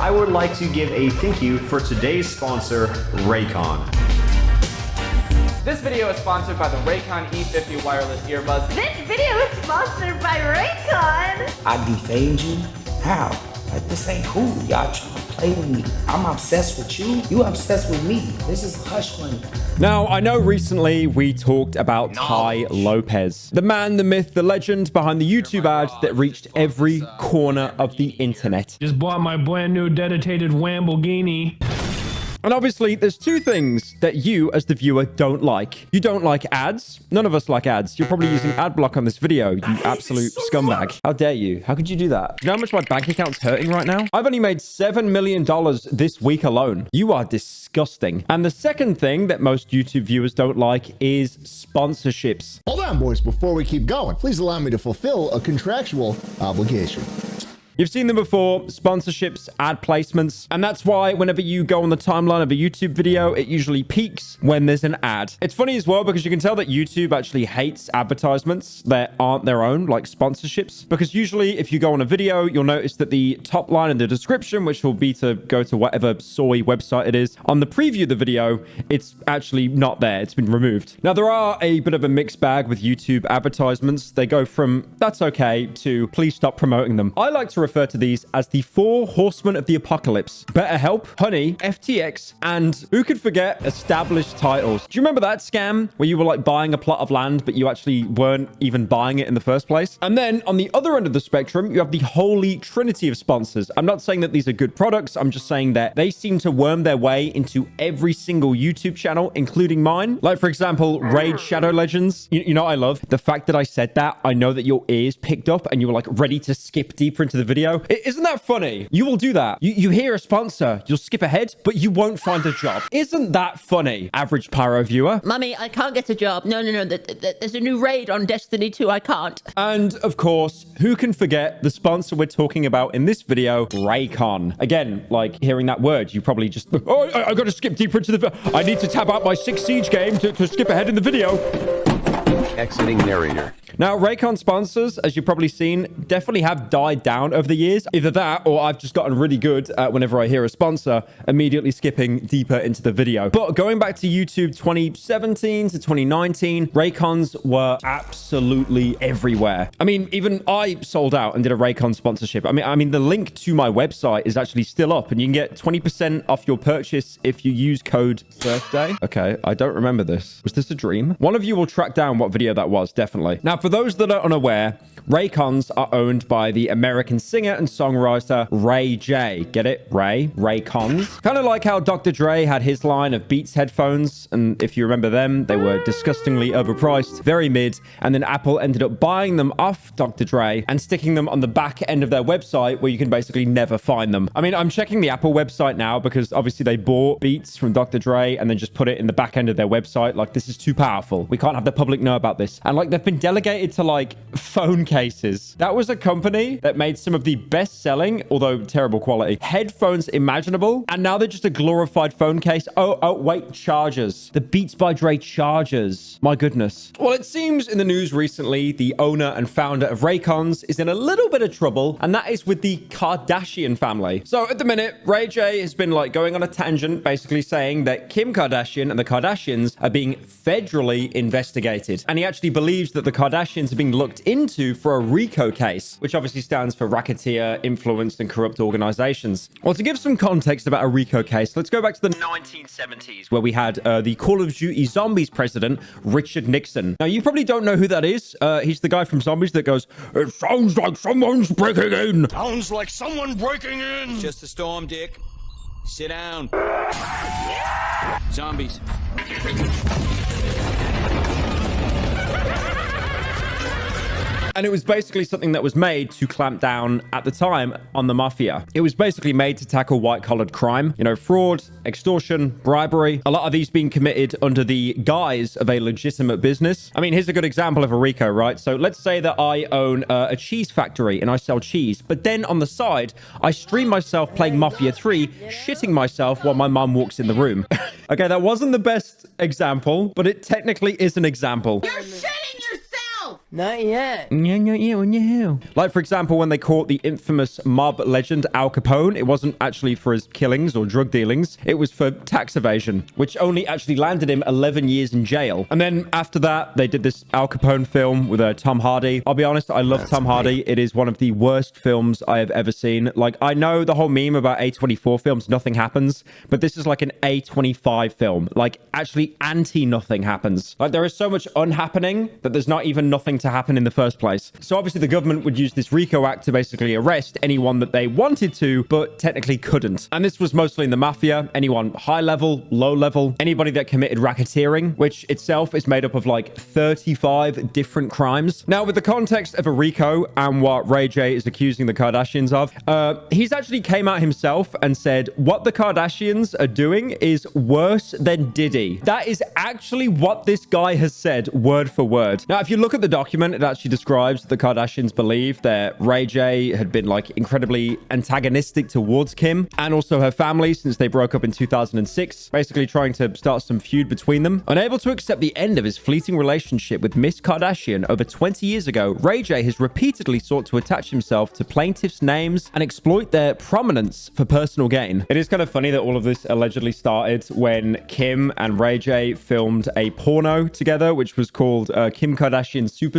I would like to give a thank you for today's sponsor, RayCon. This video is sponsored by the RayCon E50 wireless earbuds. This video is sponsored by RayCon. I defamed you? How? Like, this ain't cool. Y'all trying to play with me. I'm obsessed with you. You obsessed with me. This is hush money. Now, I know recently we talked about Ty Lopez, the man, the myth, the legend behind the YouTube ad that reached every corner of the internet. Just bought my brand new dedicated Lamborghini. And obviously, there's two things that you, as the viewer, don't like. You don't like ads. None of us like ads. You're probably using ad block on this video, you absolute scumbag. How dare you? How could you do that? You know how much my bank account's hurting right now? I've only made $7 million this week alone. You are disgusting. And the second thing that most YouTube viewers don't like is sponsorships. Hold on, boys. Before we keep going, please allow me to fulfill a contractual obligation. You've seen them before, sponsorships, ad placements, and that's why whenever you go on the timeline of a YouTube video, it usually peaks when there's an ad. It's funny as well because you can tell that YouTube actually hates advertisements that aren't their own, like sponsorships, because usually if you go on a video, you'll notice that the top line in the description, which will be to go to whatever soy website it is, on the preview of the video, it's actually not there. It's been removed. Now, there are a bit of a mixed bag with YouTube advertisements. They go from, that's okay, to please stop promoting them. I like to refer to these as the 4 horsemen of the apocalypse: BetterHelp, Honey, FTX, and who could forget established titles. Do you remember that scam where you were like buying a plot of land, but you actually weren't even buying it in the first place? And then on the other end of the spectrum, you have the holy trinity of sponsors. I'm not saying that these are good products. I'm just saying that they seem to worm their way into every single YouTube channel, including mine. Like, for example, Raid Shadow Legends. You know what I love? The fact that I said that, I know that your ears picked up and you were like ready to skip deeper into the video. Isn't that funny? You will do that. You hear a sponsor, you'll skip ahead, but you won't find a job. Isn't that funny, average Pyro viewer? Mummy, I can't get a job. No. There's a new raid on Destiny 2. I can't. And of course, who can forget the sponsor we're talking about in this video, RayCon. Again, like hearing that word, you probably just, oh, I got to skip deeper into the, I need to tab out my 6 Siege game to skip ahead in the video. Exiting narrator. Now, RayCon sponsors, as you've probably seen, definitely have died down over the years. Either that, or I've just gotten really good at whenever I hear a sponsor, immediately skipping deeper into the video. But going back to YouTube 2017 to 2019, RayCons were absolutely everywhere. I mean, even I sold out and did a RayCon sponsorship. I mean, the link to my website is actually still up, and you can get 20% off your purchase if you use code birthday. Okay, I don't remember this. Was this a dream? One of you will track down what video that was, definitely. Now, for those that are unaware, RayCons are owned by the American singer and songwriter Ray J. Get it? RayCons. Kind of like how Dr. Dre had his line of Beats headphones, and if you remember them, they were disgustingly overpriced, very mid, and then Apple ended up buying them off Dr. Dre and sticking them on the back end of their website where you can basically never find them. I mean, I'm checking the Apple website now because obviously they bought Beats from Dr. Dre and then just put it in the back end of their website. Like, this is too powerful. We can't have the public know about this. And like, they've been delegated to like phone cases. That was a company that made some of the best selling, although terrible quality, headphones imaginable. And now they're just a glorified phone case. Oh, wait, chargers. The Beats by Dre chargers. My goodness. Well, it seems in the news recently, the owner and founder of RayCons is in a little bit of trouble, and that is with the Kardashian family. So at the minute, Ray J has been like going on a tangent, basically saying that Kim Kardashian and the Kardashians are being federally investigated. And he actually believes that the Kardashians are being looked into for a RICO case, which obviously stands for Racketeer, Influenced and Corrupt Organizations. Well, to give some context about a RICO case, let's go back to the 1970s, where we had the Call of Duty Zombies president, Richard Nixon. Now, you probably don't know who that is. He's the guy from Zombies that goes, "It sounds like someone's breaking in." Sounds like someone breaking in. Just a storm, Dick. Sit down. Zombies. And it was basically something that was made to clamp down at the time on the mafia. It was basically made to tackle white-collared crime, you know, fraud, extortion, bribery, a lot of these being committed under the guise of a legitimate business. I mean, here's a good example of a RICO, right? So let's say that I own a cheese factory and I sell cheese, but then on the side, I stream myself playing Mafia 3, shitting myself while my mum walks in the room. Okay, that wasn't the best example, but it technically is an example. You're shitting yourself! Not yet. Like, for example, when they caught the infamous mob legend Al Capone, it wasn't actually for his killings or drug dealings. It was for tax evasion, which only actually landed him 11 years in jail. And then after that, they did this Al Capone film with Tom Hardy. I'll be honest, I love Tom Hardy. It is one of the worst films I have ever seen. Like, I know the whole meme about A24 films, nothing happens, but this is like an A25 film. Like, actually anti-nothing happens. Like, there is so much unhappening that there's not even nothing to happen in the first place. So obviously the government would use this RICO Act to basically arrest anyone that they wanted to, but technically couldn't. And this was mostly in the mafia, anyone high level, low level, anybody that committed racketeering, which itself is made up of like 35 different crimes. Now, with the context of a RICO and what Ray J is accusing the Kardashians of, he's actually came out himself and said what the Kardashians are doing is worse than Diddy. That is actually what this guy has said word for word. Now, if you look at the document, it actually describes the Kardashians believe that Ray J had been like incredibly antagonistic towards Kim and also her family since they broke up in 2006, basically trying to start some feud between them. Unable to accept the end of his fleeting relationship with Miss Kardashian over 20 years ago, Ray J has repeatedly sought to attach himself to plaintiffs' names and exploit their prominence for personal gain. It is kind of funny that all of this allegedly started when Kim and Ray J filmed a porno together, which was called Kim Kardashian Superstar.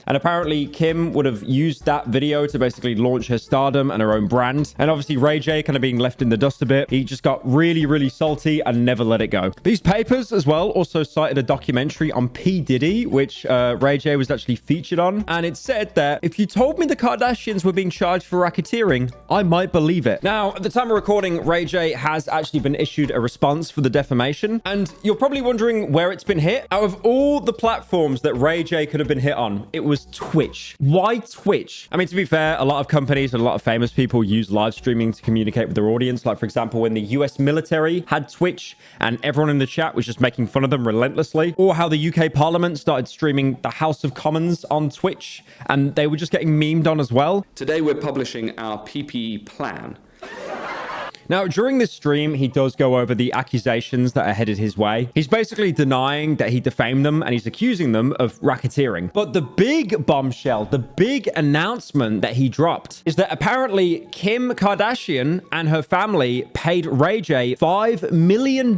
And apparently Kim would have used that video to basically launch her stardom and her own brand. And obviously Ray J kind of being left in the dust a bit. He just got really, really salty and never let it go. These papers as well also cited a documentary on P. Diddy, which Ray J was actually featured on. And it said that if you told me the Kardashians were being charged for racketeering, I might believe it. Now, at the time of recording, Ray J has actually been issued a response for the defamation. And you're probably wondering where it's been hit. Out of all the platforms that Ray J could have been hit on, it was Twitch. Why Twitch? I mean, to be fair, a lot of companies and a lot of famous people use live streaming to communicate with their audience. Like, for example, when the US military had Twitch and everyone in the chat was just making fun of them relentlessly. Or how the UK Parliament started streaming the House of Commons on Twitch and they were just getting memed on as well. Today, we're publishing our PPE plan. Now, during this stream, he does go over the accusations that are headed his way. He's basically denying that he defamed them and he's accusing them of racketeering. But the big bombshell, the big announcement that he dropped is that apparently Kim Kardashian and her family paid Ray J $5 million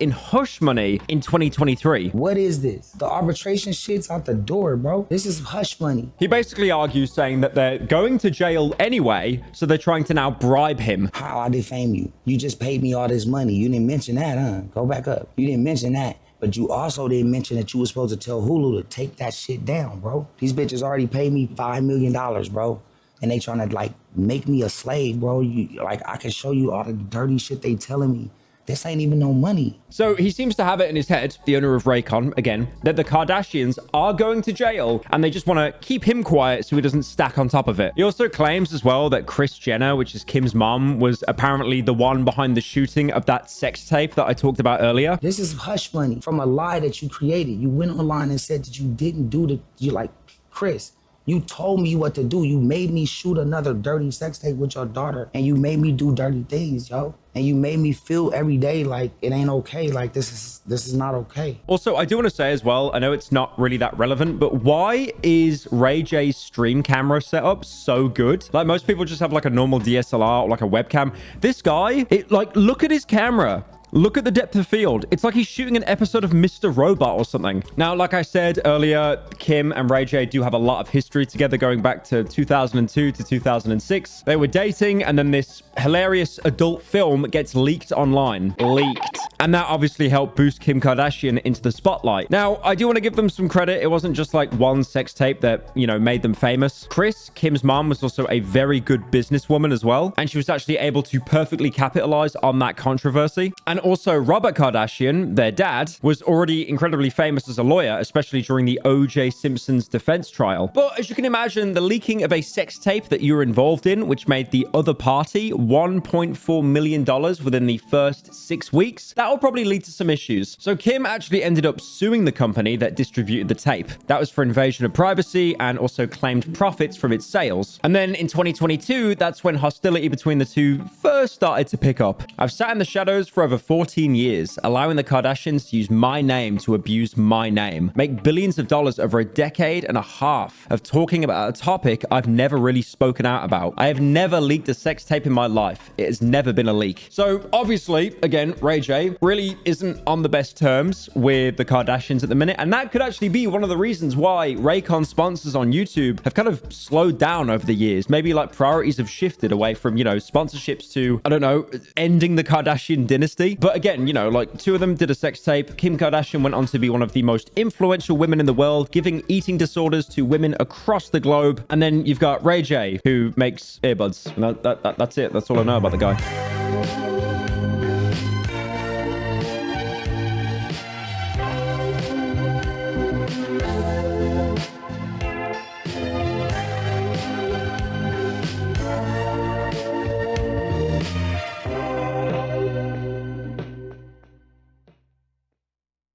in hush money in 2023. What is this? The arbitration shit's out the door, bro. This is hush money. He basically argues saying that they're going to jail anyway, so they're trying to now bribe him. How I defame you? You just paid me all this money. You didn't mention that, huh? Go back up. You didn't mention that. But you also didn't mention that you were supposed to tell Hulu to take that shit down, bro. These bitches already paid me $5 million, bro. And they trying to, like, make me a slave, bro. I can show you all the dirty shit they telling me. This ain't even no money. So he seems to have it in his head, the owner of RayCon, again, that the Kardashians are going to jail and they just want to keep him quiet so he doesn't stack on top of it. He also claims as well that Kris Jenner, which is Kim's mom, was apparently the one behind the shooting of that sex tape that I talked about earlier. This is hush money from a lie that you created. You went online and said that you didn't do you're like, Chris, you told me what to do. You made me shoot another dirty sex tape with your daughter and you made me do dirty things, yo. And you made me feel every day like it ain't okay. Like this is not okay. Also, I do want to say as well, I know it's not really that relevant, but why is Ray J's stream camera setup so good? Like most people just have like a normal DSLR or like a webcam. This guy, look at his camera. Look at the depth of field. It's like he's shooting an episode of Mr. Robot or something. Now, like I said earlier, Kim and Ray J do have a lot of history together going back to 2002 to 2006. They were dating and then this hilarious adult film gets leaked online. Leaked. And that obviously helped boost Kim Kardashian into the spotlight. Now, I do want to give them some credit. It wasn't just like one sex tape that, you know, made them famous. Kris, Kim's mom, was also a very good businesswoman as well. And she was actually able to perfectly capitalize on that controversy. And also, Robert Kardashian, their dad, was already incredibly famous as a lawyer, especially during the O.J. Simpson's defense trial. But as you can imagine, the leaking of a sex tape that you were involved in, which made the other party $1.4 million within the first 6 weeks, that will probably lead to some issues. So Kim actually ended up suing the company that distributed the tape. That was for invasion of privacy and also claimed profits from its sales. And then in 2022, that's when hostility between the two first started to pick up. I've sat in the shadows for over 14 years, allowing the Kardashians to use my name to abuse my name, make billions of dollars over a decade and a half of talking about a topic I've never really spoken out about. I have never leaked a sex tape in my life. It has never been a leak. So obviously, again, Ray J really isn't on the best terms with the Kardashians at the minute. And that could actually be one of the reasons why RayCon sponsors on YouTube have kind of slowed down over the years. Maybe like priorities have shifted away from, sponsorships to, I don't know, ending the Kardashian dynasty. But again, like two of them did a sex tape. Kim Kardashian went on to be one of the most influential women in the world, giving eating disorders to women across the globe. And then you've got Ray J, who makes earbuds. And that's it. That's all I know about the guy.